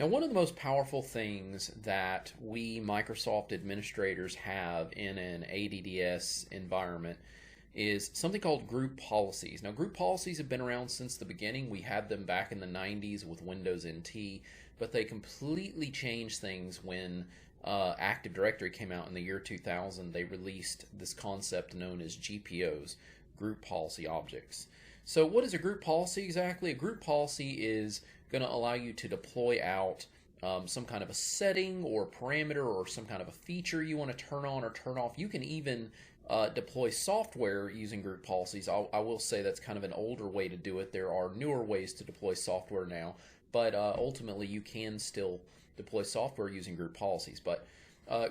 Now, one of the most powerful things that we Microsoft administrators have in an ADDS environment is something called group policies. Now, group policies have been around since the beginning. We had them back in the 90s with Windows NT, but they completely changed things when Active Directory came out in the year 2000. They released this concept known as GPOs, Group Policy Objects. So what is a group policy exactly? A group policy is going to allow you to deploy out some kind of a setting or parameter or some kind of a feature you want to turn on or turn off. You can even deploy software using group policies. I will say that's kind of an older way to do it. There are newer ways to deploy software now, but ultimately you can still deploy software using group policies. But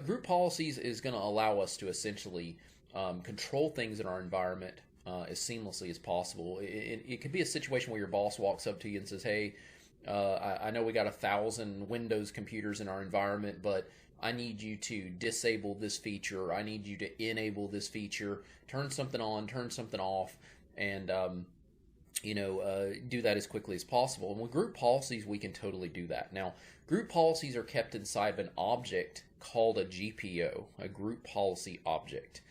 group policies is going to allow us to essentially control things in our environment as seamlessly as possible. It could be a situation where your boss walks up to you and says, hey, I know we got 1,000 Windows computers in our environment, but I need you to disable this feature. I need you to enable this feature, turn something on, turn something off, and do that as quickly as possible. And with group policies, we can totally do that. Now, group policies are kept inside of an object called a GPO, a group policy object.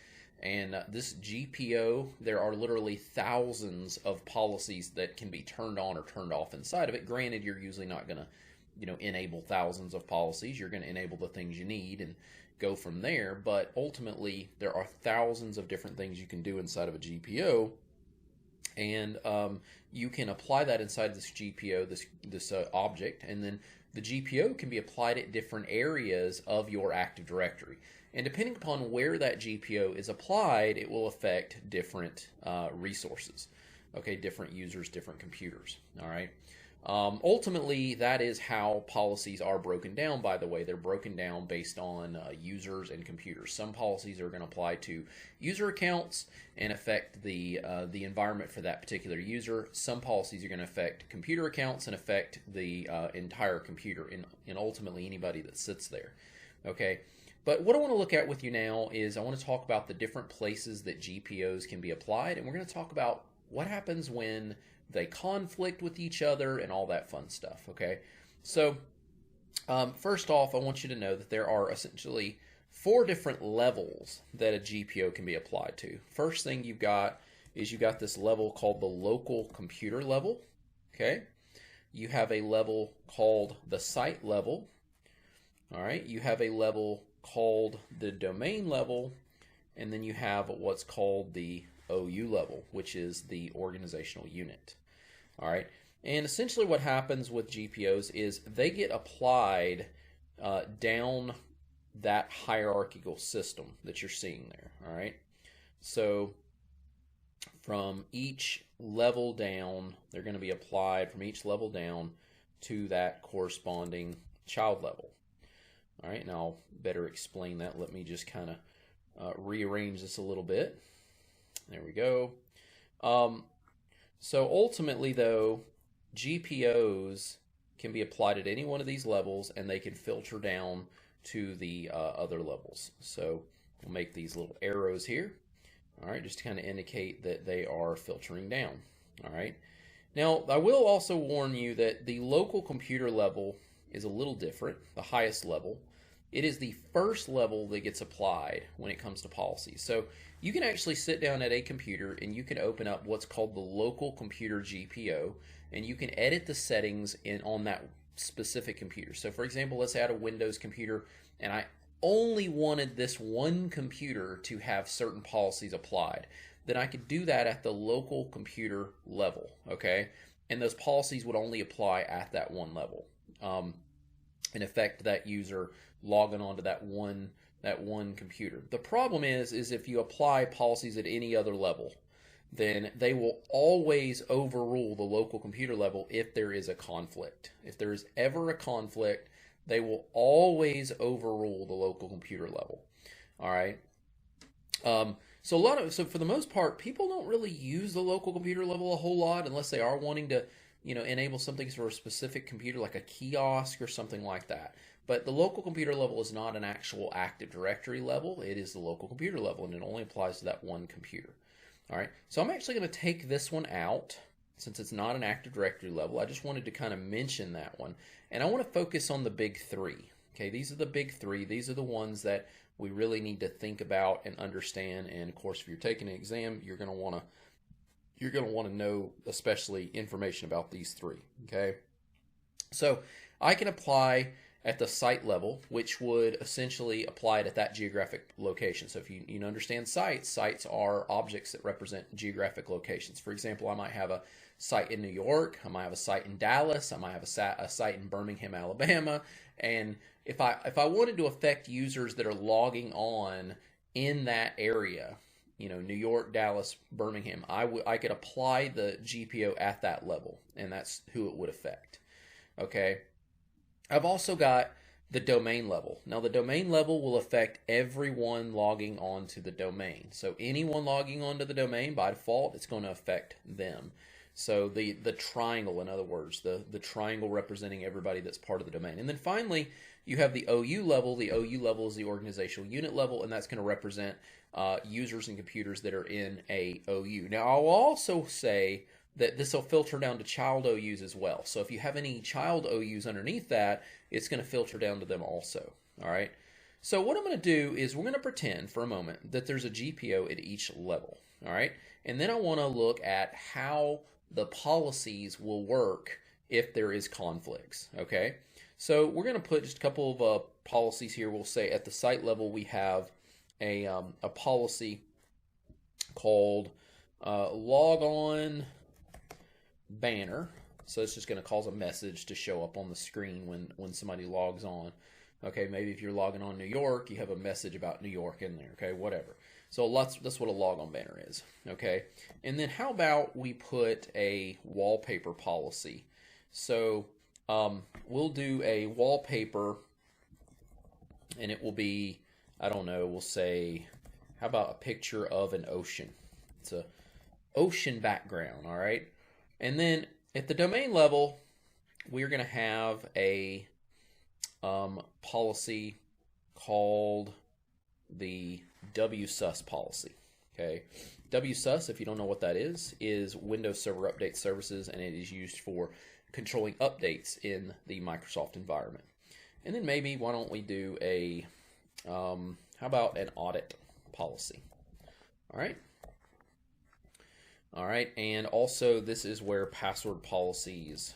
And this GPO, there are literally thousands of policies that can be turned on or turned off inside of it. Granted, you're usually not going to, enable thousands of policies. You're going to enable the things you need and go from there. But ultimately, there are thousands of different things you can do inside of a GPO, and you can apply that inside this GPO, this object, and then the GPO can be applied at different areas of your Active Directory. And depending upon where that GPO is applied, it will affect different resources, okay, different users, different computers, all right? Ultimately, that is how policies are broken down, by the way. They're broken down based on users and computers. Some policies are going to apply to user accounts and affect the environment for that particular user. Some policies are going to affect computer accounts and affect the entire computer and ultimately anybody that sits there, okay? But what I want to look at with you now is I want to talk about the different places that GPOs can be applied, and we're going to talk about what happens when they conflict with each other and all that fun stuff, okay? So first off, I want you to know that there are essentially 4 different levels that a GPO can be applied to. First thing you've got this level called the local computer level, okay? You have a level called the site level, all right? You have a level called the domain level, and then you have what's called the OU level, which is the organizational unit. All right, and essentially what happens with GPOs is they get applied down that hierarchical system that you're seeing there. All right, so from each level down, they're going to be applied from each level down to that corresponding child level. All right, now I'll better explain that. Let me just kind of rearrange this a little bit. There we go. So ultimately, though, GPOs can be applied at any one of these levels, and they can filter down to the other levels. So we'll make these little arrows here, all right, just to kind of indicate that they are filtering down. All right. Now, I will also warn you that the local computer level is a little different, the highest level. It is the first level that gets applied when it comes to policies. So you can actually sit down at a computer and you can open up what's called the local computer GPO, and you can edit the settings on that specific computer. So for example, let's say I had a Windows computer and I only wanted this one computer to have certain policies applied. Then I could do that at the local computer level, okay? And those policies would only apply at that one level. And affect that user logging onto that one computer. The problem is if you apply policies at any other level, then they will always overrule the local computer level if there is a conflict. If there is ever a conflict, they will always overrule the local computer level. All right. So for the most part, people don't really use the local computer level a whole lot unless they are wanting to, enable something for a specific computer like a kiosk or something like that. But the local computer level is not an actual Active Directory level. It is the local computer level, and it only applies to that one computer. All right, so I'm actually going to take this one out, since it's not an Active Directory level, I just wanted to kind of mention that one. And I want to focus on the big three. Okay, these are the big three. These are the ones that we really need to think about and understand. And of course, if you're taking an exam, you're going to want to know especially information about these three. Okay, so I can apply at the site level, which would essentially apply it at that geographic location. So if you understand sites, sites are objects that represent geographic locations. For example, I might have a site in New York, I might have a site in Dallas, I might have a site in Birmingham, Alabama, and if I wanted to affect users that are logging on in that area, New York, Dallas, Birmingham, I could apply the GPO at that level, and that's who it would affect. Okay. I've also got the domain level. Now, the domain level will affect everyone logging on to the domain. So anyone logging onto the domain, by default, it's going to affect them. So the triangle, in other words, the triangle representing everybody that's part of the domain. And then finally, you have the OU level. The OU level is the organizational unit level, and that's going to represent users and computers that are in a OU. Now, I'll also say that this will filter down to child OUs as well. So if you have any child OUs underneath that, it's going to filter down to them also. All right. So what I'm going to do is we're going to pretend for a moment that there's a GPO at each level. All right. And then I want to look at how the policies will work if there is conflicts. Okay. So we're going to put just a couple of policies here. We'll say at the site level we have a policy called log on banner. So it's just going to cause a message to show up on the screen when somebody logs on. Okay, maybe if you're logging on New York, you have a message about New York in there. Okay, whatever. So that's what a log on banner is. Okay, and then how about we put a wallpaper policy? So we'll do a wallpaper, and it will be, I don't know, we'll say, how about a picture of an ocean? It's a ocean background. All right. And then at the domain level, we're going to have a policy called the WSUS policy. Okay, WSUS, if you don't know what that is Windows Server Update Services, and it is used for controlling updates in the Microsoft environment. And then maybe why don't we do a how about an audit policy? All right. All right, and also this is where password policies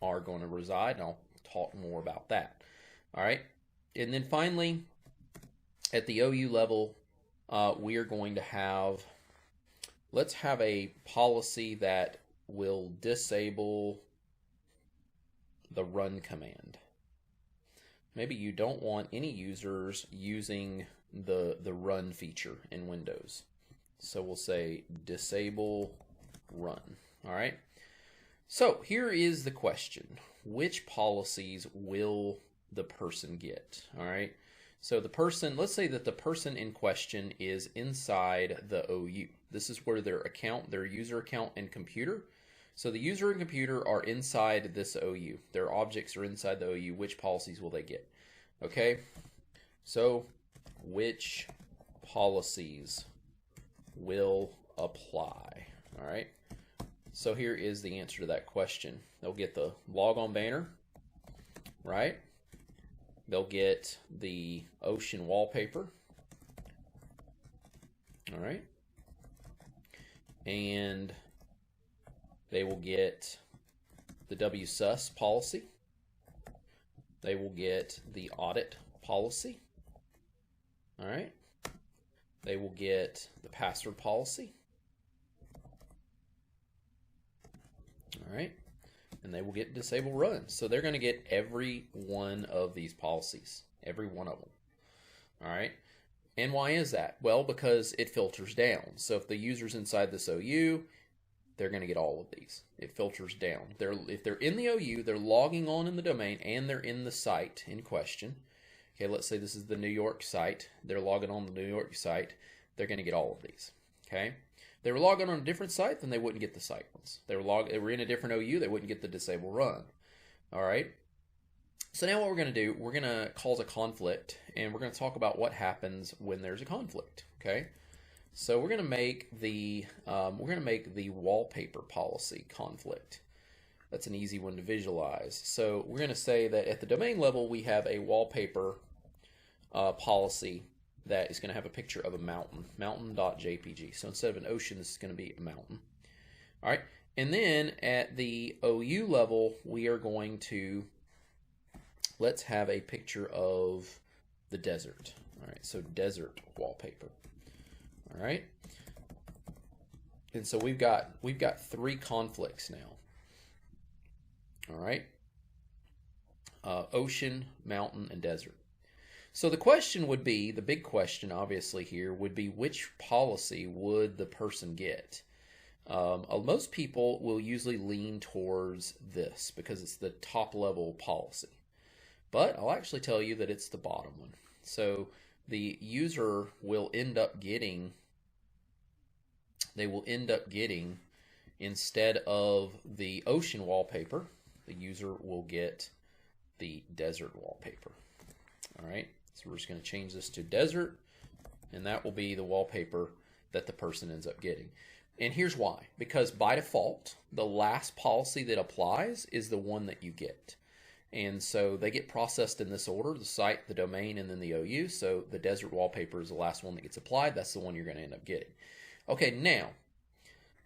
are going to reside, and I'll talk more about that. All right, and then finally, at the OU level, we are going to have, let's have a policy that will disable the run command. Maybe you don't want any users using the run feature in Windows. So we'll say disable run. All right. So here is the question. Which policies will the person get? All right. So the person, let's say that the person in question is inside the OU. This is where their account, their user account and computer. So the user and computer are inside this OU. Their objects are inside the OU. Which policies will they get? Okay. So which policies will apply? All right. So here is the answer to that question. They'll get the log on banner, right? They'll get the ocean wallpaper. All right. And they will get the WSUS policy. They will get the audit policy. All right. They will get the password policy. All right. And they will get disable run. So they're going to get every one of these policies, every one of them. All right. And why is that? Well, because it filters down. So if the user's inside this OU, they're going to get all of these. It filters down. If they're in the OU, they're logging on in the domain, and they're in the site in question. Okay, let's say this is the New York site. They're logging on the New York site. They're going to get all of these. Okay. If they were logging on a different site, then they wouldn't get the site ones. They were in a different OU, they wouldn't get the disable run. All right. So now what we're going to do, we're going to cause a conflict, and we're going to talk about what happens when there's a conflict. Okay. So we're going to make the wallpaper policy conflict. That's an easy one to visualize. So we're going to say that at the domain level we have a wallpaper policy that is going to have a picture of a mountain, mountain.jpg. So instead of an ocean, this is going to be a mountain. All right, and then at the OU level, we are going to, let's have a picture of the desert. All right, so desert wallpaper. All right, and so we've got 3 conflicts now. All right, ocean, mountain, and desert. So the question would be, the big question obviously here would be, which policy would the person get? Most people will usually lean towards this because it's the top level policy. But I'll actually tell you that it's the bottom one. So the user will end up getting, instead of the ocean wallpaper, the user will get the desert wallpaper. All right, so we're just going to change this to desert, and that will be the wallpaper that the person ends up getting. And here's why. Because by default, the last policy that applies is the one that you get. And so they get processed in this order: the site, the domain, and then the OU. So the desert wallpaper is the last one that gets applied. That's the one you're going to end up getting. Okay, now,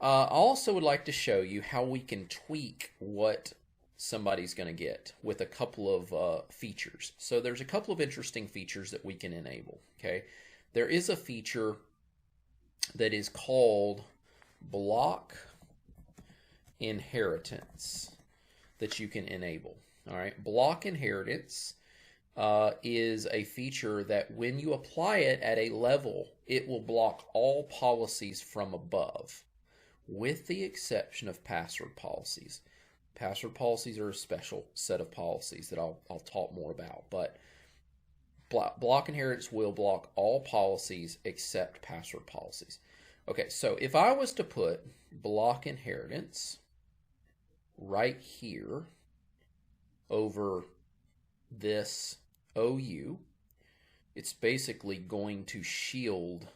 I also would like to show you how we can tweak what somebody's going to get with a couple of features. So there's a couple of interesting features that we can enable. Okay, there is a feature that is called block inheritance that you can enable. All right, block inheritance is a feature that when you apply it at a level, it will block all policies from above, with the exception of password policies. Password policies are a special set of policies that I'll talk more about, but block inheritance will block all policies except password policies. Okay, so if I was to put block inheritance right here over this OU, it's basically going to shield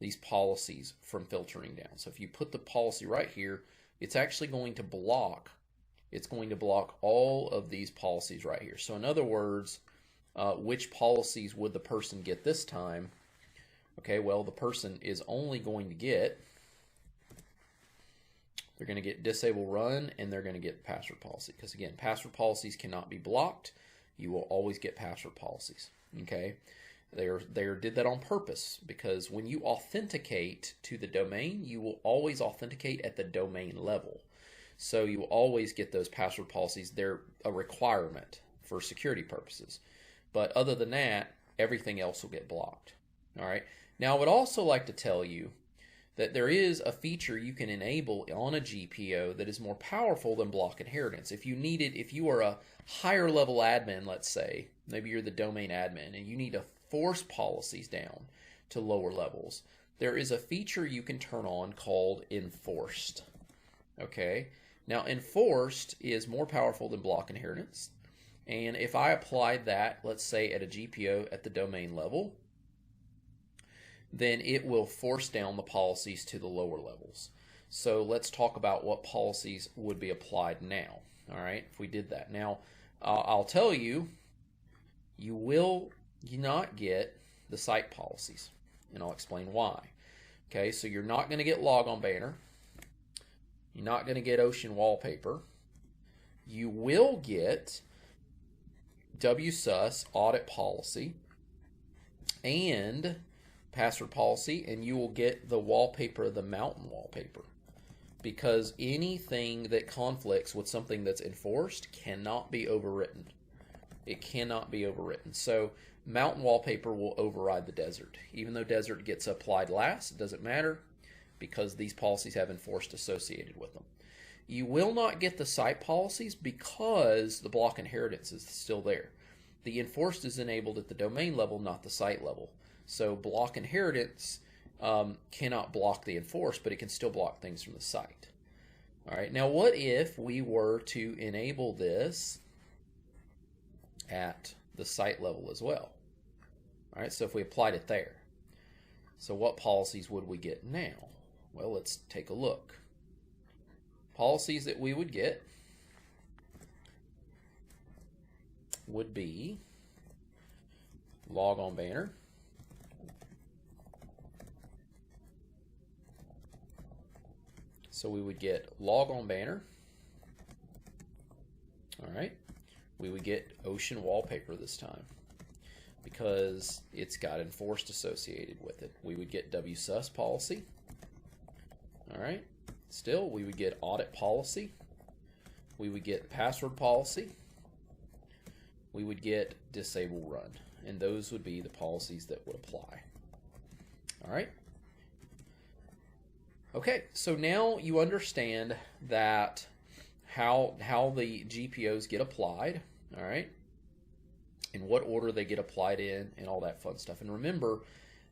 these policies from filtering down. So if you put the policy right here, it's actually going to block, all of these policies right here. So in other words, which policies would the person get this time? Okay, well, the person is only going to get, they're going to get disable run, and they're going to get password policy. Because again, password policies cannot be blocked. You will always get password policies. Okay, they did that on purpose, because when you authenticate to the domain, you will always authenticate at the domain level. So you will always get those password policies. They're a requirement for security purposes. But other than that, everything else will get blocked. All right. Now, I would also like to tell you that there is a feature you can enable on a GPO that is more powerful than block inheritance. If you are a higher level admin, let's say, maybe you're the domain admin, and you need to force policies down to lower levels, there is a feature you can turn on called enforced. Okay, now enforced is more powerful than block inheritance, and if I applied that, let's say at a GPO at the domain level, then it will force down the policies to the lower levels. So let's talk about what policies would be applied now. All right, if we did that. Now, I'll tell you, you will not get the site policies, and I'll explain why. Okay, so you're not going to get logon banner. You're not going to get ocean wallpaper. You will get WSUS audit policy and password policy, and you will get the wallpaper, the mountain wallpaper, because anything that conflicts with something that's enforced cannot be overwritten. It cannot be overwritten. So mountain wallpaper will override the desert. Even though desert gets applied last, it doesn't matter, because these policies have enforced associated with them. You will not get the site policies because the block inheritance is still there. The enforced is enabled at the domain level, not the site level. So block inheritance cannot block the enforced, but it can still block things from the site. All right, now what if we were to enable this at the site level as well? All right, so if we applied it there. So what policies would we get now? Well, let's take a look. Policies that we would get would be log on banner, so we would get log on banner. All right, we would get ocean wallpaper this time because it's got enforced associated with it. We would get WSUS policy. All right, still we would get audit policy. We would get password policy. We would get disable run, and those would be the policies that would apply. All right. Okay, so now you understand that how the GPOs get applied, all right, in what order they get applied in, and all that fun stuff. And remember,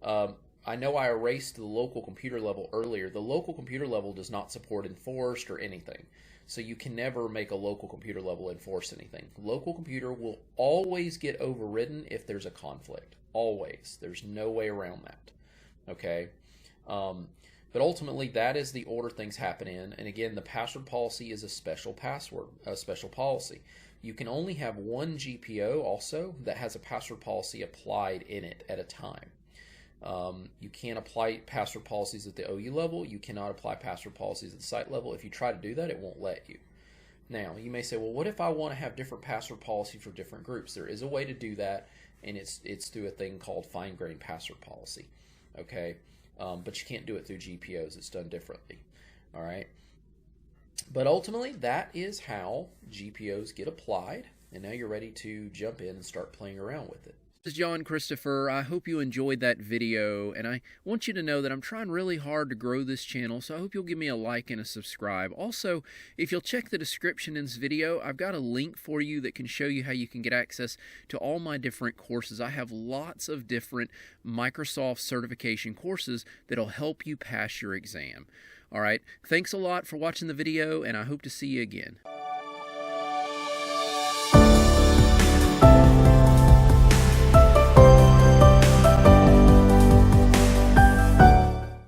I know I erased the local computer level earlier. The local computer level does not support enforced or anything. So you can never make a local computer level enforce anything. Local computer will always get overridden if there's a conflict. Always. There's no way around that. Okay? But ultimately, that is the order things happen in. And again, the password policy is a special policy. You can only have one GPO also that has a password policy applied in it at a time. You can't apply password policies at the OU level. You cannot apply password policies at the site level. If you try to do that, it won't let you. Now, you may say, well, what if I want to have different password policy for different groups? There is a way to do that, and it's through a thing called fine-grained password policy. Okay? But you can't do it through GPOs. It's done differently. All right? But ultimately, that is how GPOs get applied, and now you're ready to jump in and start playing around with it. This is John Christopher. I hope you enjoyed that video, and I want you to know that I'm trying really hard to grow this channel, so I hope you'll give me a like and a subscribe. Also, if you'll check the description in this video, I've got a link for you that can show you how you can get access to all my different courses. I have lots of different Microsoft certification courses that'll help you pass your exam. All right, thanks a lot for watching the video, and I hope to see you again.